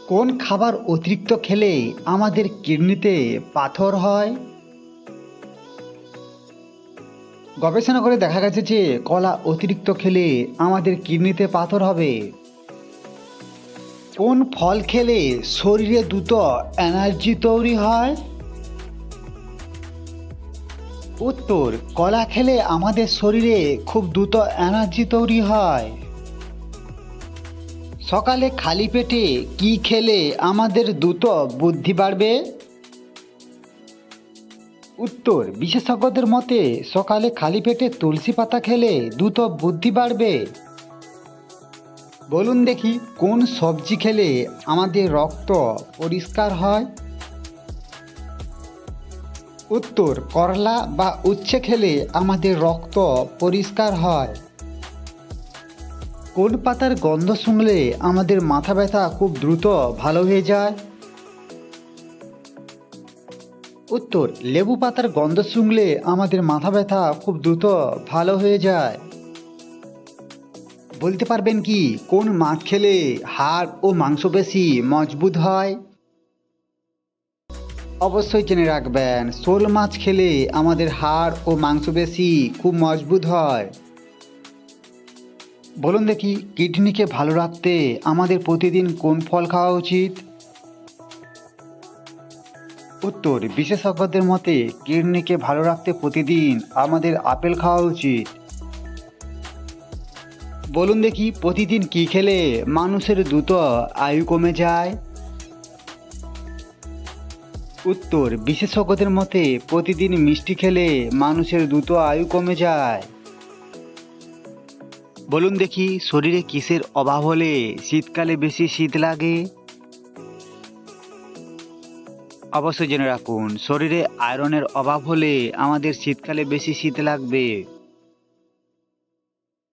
কোন খাবার অতিরিক্ত খেলে আমাদের কিডনিতে পাথর হয়? গবেষণা করে দেখা গেছে যে কলা অতিরিক্ত খেলে আমাদের কিডনিতে পাথর হবে। কোন ফল খেলে শরীরে দ্রুত এনার্জি তৈরি হয়? উত্তর, কলা খেলে আমাদের শরীরে খুব দ্রুত এনার্জি তৈরি হয়। সকালে খালি পেটে কি খেলে আমাদের দ্রুত বুদ্ধি বাড়বে? উত্তর, বিশেষজ্ঞদের মতে সকালে খালি পেটে তুলসী পাতা খেলে দ্রুত বুদ্ধি বাড়বে। বলুন দেখি, কোন সবজি খেলে আমাদের রক্ত পরিষ্কার হয়? উত্তর, করলা বা উচ্ছে খেলে আমাদের রক্ত পরিষ্কার হয়। কোন পাতার গন্ধ শুনলে আমাদের মাথা ব্যথা খুব দ্রুত ভালো হয়ে যায়? উত্তর, লেবু পাতার গন্ধ শুনলে আমাদের মাথা ব্যথা খুব দ্রুত ভালো হয়ে যায়। বলতে পারবেন কি কোন মাছ খেলে হাড় ও মাংসপেশি মজবুত হয়? অবশ্যই জেনে রাখবেন, শোল মাছ খেলে আমাদের হাড় ও মাংসপেশি খুব মজবুত হয়। বলুন দেখি, কিডনিকে ভালো রাখতে আমাদের প্রতিদিন কোন ফল খাওয়া উচিত? উত্তর, বিশেষজ্ঞদের মতে কিডনিকে ভালো রাখতে প্রতিদিন আমাদের আপেল খাওয়া উচিত। বলুন দেখি, প্রতিদিন কি খেলে মানুষের দ্রুত আয়ু কমে যায়? উত্তর, বিশেষজ্ঞদের মতে প্রতিদিন মিষ্টি খেলে মানুষের দ্রুত আয়ু কমে যায়। বলুন দেখি, শরীরে কিসের অভাব হলে শীতকালে বেশি শীত লাগে? অবশ্যই জেনে রাখুন, শরীরে আয়রনের অভাব হলে আমাদের শীতকালে বেশি শীত লাগবে।